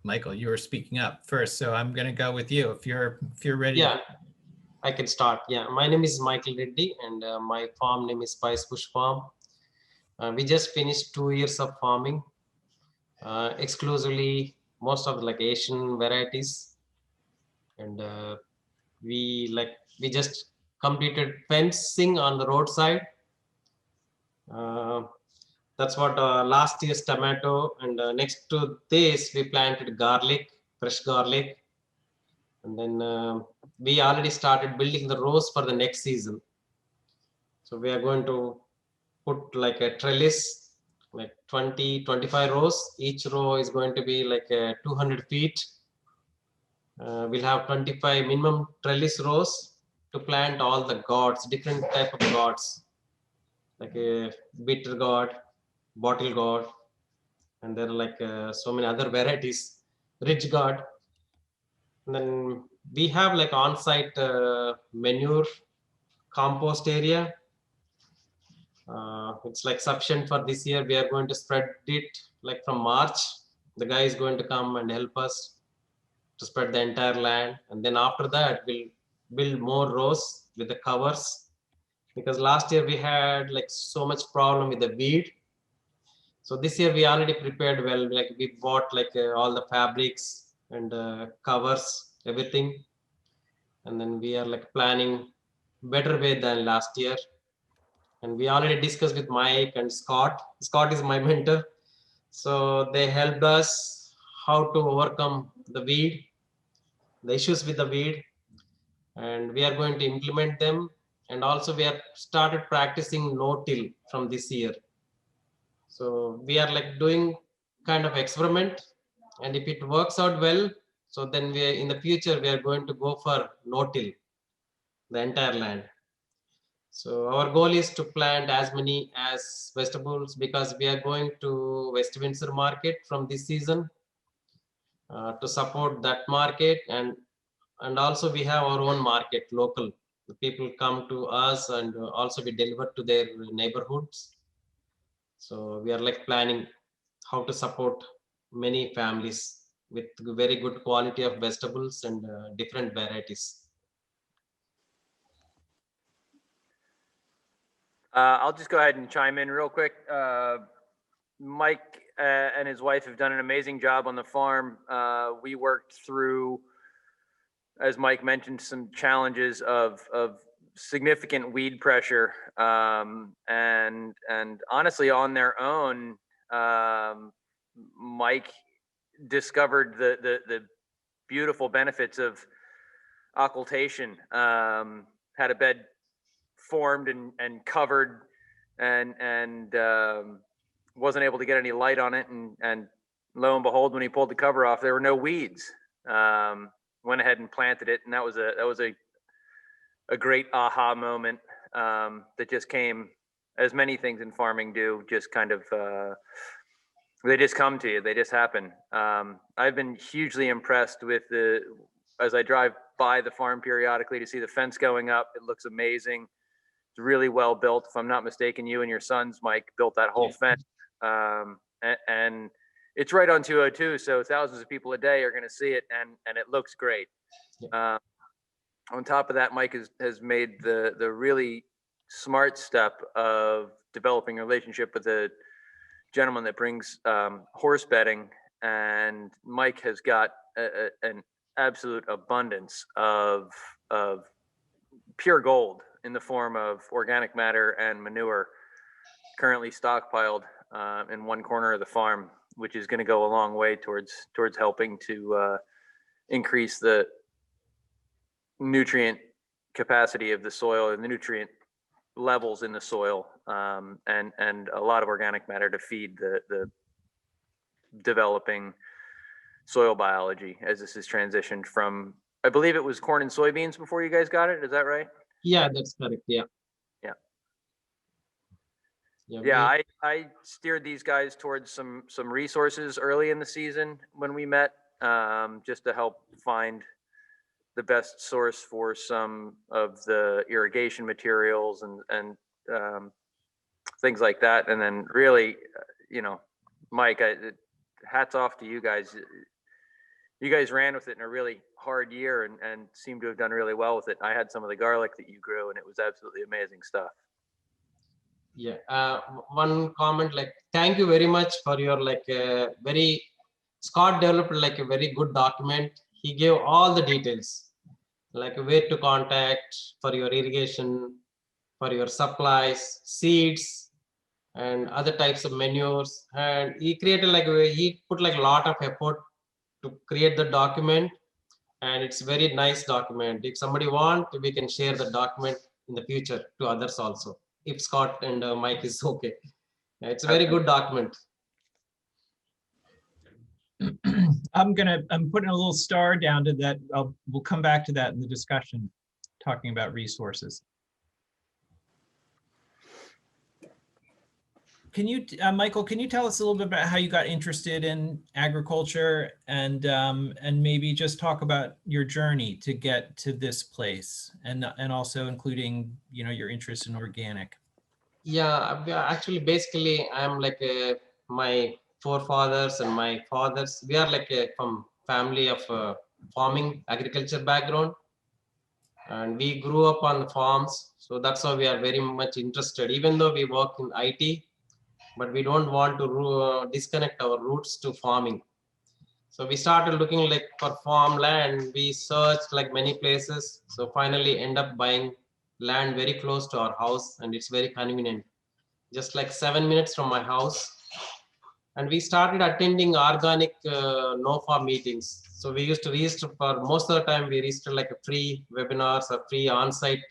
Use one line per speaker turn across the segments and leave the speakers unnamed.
Michael, you were speaking up first, so I'm going to go with you if you're ready to.
Yeah, I can start. Yeah, my name is Michael Reddy, and my farm name is Spicebush Farm. We just finished 2 years of farming, exclusively most of the like Asian varieties, and we just completed fencing on the roadside. Uh, that's what last year's tomato, and next to this we planted garlic, fresh garlic, and then we already started building the rows for the next season. So we are going to put like a trellis, like 20-25 rows. Each row is going to be like 200 feet. We'll have 25 minimum trellis rows to plant all the gourds, different type of gourds, like a bitter gourd, bottle gourd, and there are like so many other varieties, rich gourd. And then we have like on-site manure compost area. It's like sufficient for this year. We are going to spread it like from March. The guy is going to come and help us to spread the entire land, and then after that we'll build more rows with the covers, because last year we had like so much problem with the weed. So this year we already prepared well, like we bought like all the fabrics and covers, everything, and then we are like planning better way than last year. And we already discussed with Mike and Scott. Scott is my mentor, so they helped us how to overcome the weed, the issues with the weed, and we are going to implement them. And also we have started practicing no-till from this year. So we are like doing kind of experiment, and if it works out well, so then we are, in the future we are going to go for no-till the entire land. So our goal is to plant as many as vegetables, because we are going to West Windsor market from this season, to support that market. And also we have our own market local. The people come to us, and also we deliver to their neighborhoods. So we are like planning how to support many families with very good quality of vegetables and different varieties.
I'll just go ahead and chime in real quick. Mike and his wife have done an amazing job on the farm. We worked through, as Mike mentioned, some challenges of significant weed pressure, and honestly, on their own, Mike discovered the beautiful benefits of occultation. Had a bed formed and covered, and wasn't able to get any light on it, and lo and behold, when he pulled the cover off, there were no weeds. Went ahead and planted it, and that was a great aha moment, that just came, as many things in farming do, just kind of they just come to you, they just happen. I've been hugely impressed with as I drive by the farm periodically, to see the fence going up. It looks amazing. It's really well built. If I'm not mistaken, you and your sons, Mike, built that whole fence. And it's right on 202, so thousands of people a day are going to see it, and it looks great. On top of that, Mike has made the really smart step of developing a relationship with a gentleman that brings horse bedding, and Mike has got an absolute abundance of pure gold in the form of organic matter and manure, currently stockpiled in one corner of the farm, which is going to go a long way towards helping to increase the nutrient capacity of the soil and the nutrient levels in the soil, and a lot of organic matter to feed the developing soil biology as this is transitioned from, I believe it was corn and soybeans before you guys got it. Is that right?
Yeah, that's correct. Yeah.
I steered these guys towards some resources early in the season when we met, just to help find the best source for some of the irrigation materials and things like that. And then really, Mike, hats off to you guys. you guys ran with it in a really hard year and seem to have done really well with it. I had some of the garlic that you grew and it was absolutely amazing stuff.
Yeah. One comment, like, thank you very much for your Scott developed like a very good document. He gave all the details, like where to contact for your irrigation, for your supplies, seeds, and other types of manures. And he created he put like a lot of effort to create the document, and it's very nice document. If somebody want, we can share the document in the future to others also, if Scott and Mike is okay. Yeah, it's a very good document.
I'm putting a little star down to that. We'll come back to that in the discussion, talking about resources. Can you, Michael, can you tell us a little bit about how you got interested in agriculture and maybe just talk about your journey to get to this place and also including, you know, your interest in organic?
Yeah, actually, basically, I'm like my forefathers and my fathers. We are like from family of farming agriculture background, and we grew up on the farms. So that's how we are very much interested. Even though we work in IT, but we don't want to disconnect our roots to farming. So we started looking like for farmland. We searched like many places. So finally end up buying land very close to our house, and it's very convenient, just like 7 minutes from my house. And we started attending organic NOFA meetings. So we used to register for, most of the time we register like a free webinars or free on-site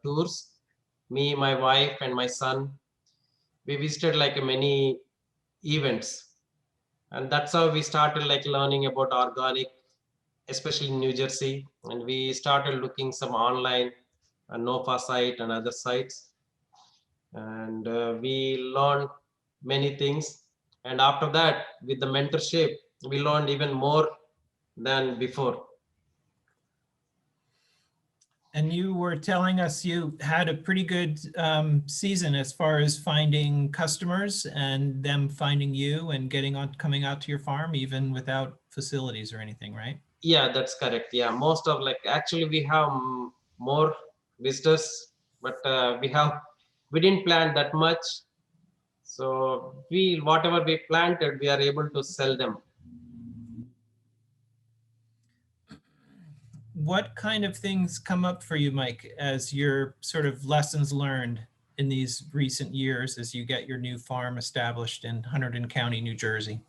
tours. Me, my wife, and my son, we visited like many events, and that's how we started like learning about organic, especially in New Jersey. And we started looking some online NOFA site and other sites, and we learned many things. And after that, with the mentorship, we learned even more than before.
And you were telling us you had a pretty good season as far as finding customers and them finding you and coming out to your farm, even without facilities or anything, right?
Yeah, that's correct. Yeah, most of like, actually we have more visitors, but we didn't plan that much. So whatever we planted, we are able to sell them.
What kind of things come up for you, Mike, as your sort of lessons learned in these recent years as you get your new farm established in Hunterdon County, New Jersey?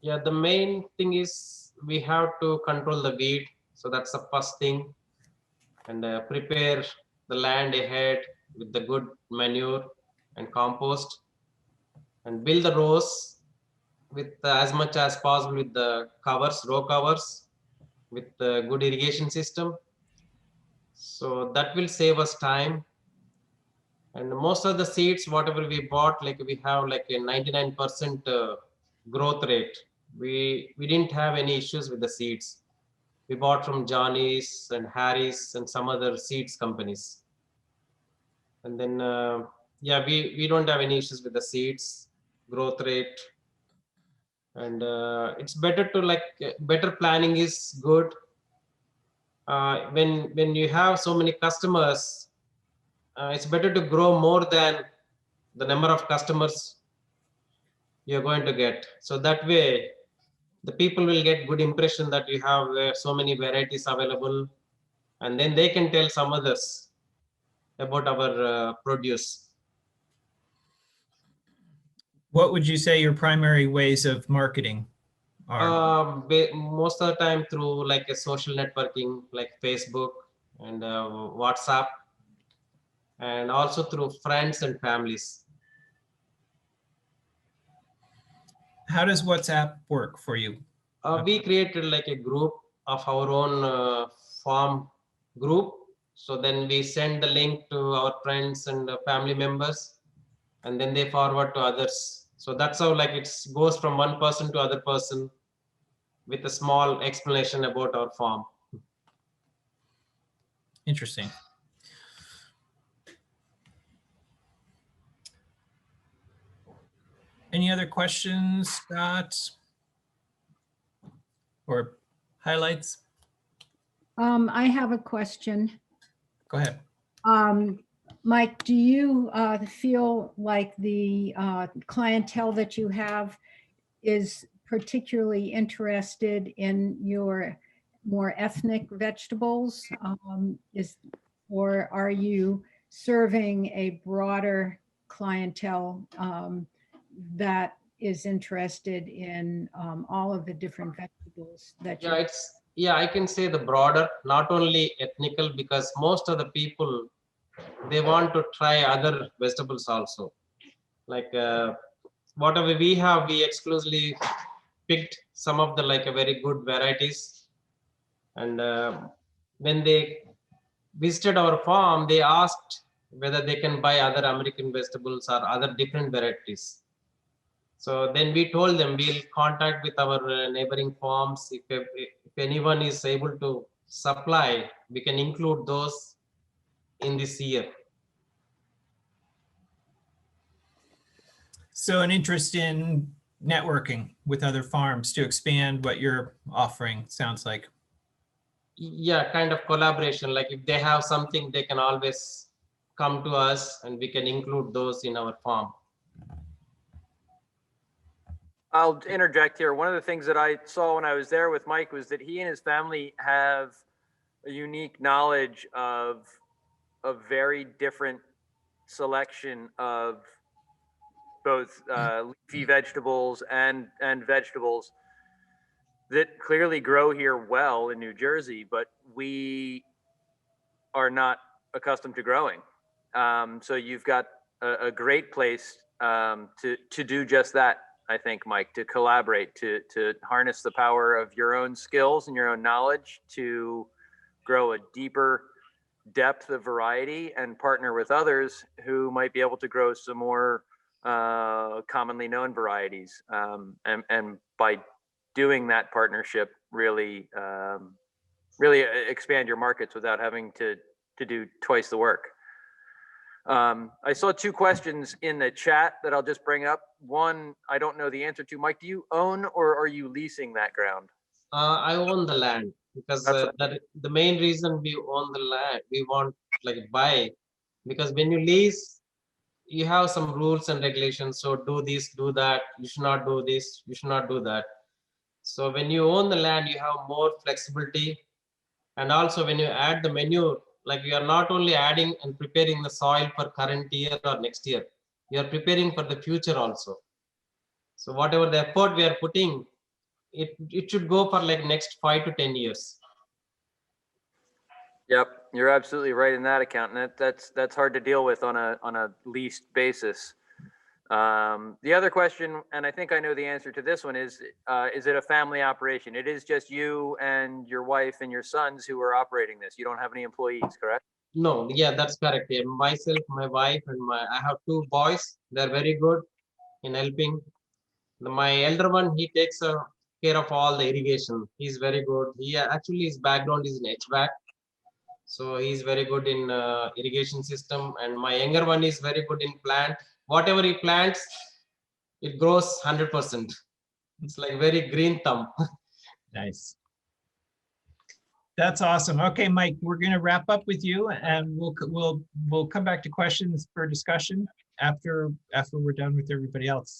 Yeah, the main thing is we have to control the weed. So that's the first thing. And prepare the land ahead with the good manure and compost, and build the rows with as much as possible with the covers, row covers, with the good irrigation system. So that will save us time. And most of the seeds, whatever we bought, like we have like a 99% growth rate. We didn't have any issues with the seeds. We bought from Johnny's and Harry's and some other seeds companies. And then yeah, we don't have any issues with the seeds, growth rate. And it's better to like, better planning is good. When you have so many customers, it's better to grow more than the number of customers you're going to get. So that way, the people will get good impression that you have so many varieties available, and then they can tell some others about our produce.
What would you say your primary ways of marketing are?
Most of the time through like a social networking, like Facebook and WhatsApp, and also through friends and families.
How does WhatsApp work for you?
We created like a group of our own farm group. So then we send the link to our friends and family members, and then they forward to others. So that's how like it goes from one person to other person with a small explanation about our farm.
Interesting. Any other questions, Scott? Or highlights?
I have a question.
Go ahead.
Mike, do you feel like the clientele that you have is particularly interested in your more ethnic vegetables? Or are you serving a broader clientele that is interested in all of the different vegetables that you?
I can say the broader, not only ethnical, because most of the people, they want to try other vegetables also. Like whatever we have, we exclusively picked some of the like a very good varieties. And when they visited our farm, they asked whether they can buy other American vegetables or other different varieties. So then we told them we'll contact with our neighboring farms. If anyone is able to supply, we can include those in this year.
So an interest in networking with other farms to expand what you're offering, sounds like.
Yeah, kind of collaboration. Like if they have something, they can always come to us and we can include those in our farm.
I'll interject here. One of the things that I saw when I was there with Mike was that he and his family have a unique knowledge of a very different selection of both leafy vegetables and vegetables that clearly grow here well in New Jersey, but we are not accustomed to growing. So you've got a great place to do just that, I think, Mike, to collaborate, to harness the power of your own skills and your own knowledge to grow a deeper depth of variety and partner with others who might be able to grow some more commonly known varieties. And by doing that partnership, really expand your markets without having to do twice the work. I saw two questions in the chat that I'll just bring up. One, I don't know the answer to. Mike, do you own or are you leasing that ground?
I own the land because the main reason we own the land, we want like buy, because when you lease, you have some rules and regulations. So do this, do that. You should not do this. You should not do that. So when you own the land, you have more flexibility. And also when you add the manure, like you are not only adding and preparing the soil for current year or next year, you are preparing for the future also. So whatever the effort we are putting, it should go for like next 5 to 10 years.
Yep, you're absolutely right in that account, and that's hard to deal with on a leased basis. The other question, and I think I know the answer to this one, is it a family operation? It is just you and your wife and your sons who are operating this. You don't have any employees, correct?
No, yeah, that's correct. Yeah, myself, my wife, and I have 2 boys. They're very good in helping. My elder one, he takes care of all the irrigation. He's very good. He actually, his background is in HVAC. So he's very good in irrigation system. And my younger one is very good in plant. Whatever he plants, it grows 100%. It's like very green thumb.
Nice. That's awesome. Okay, Mike, we're going to wrap up with you, and we'll come back to questions for discussion after we're done with everybody else.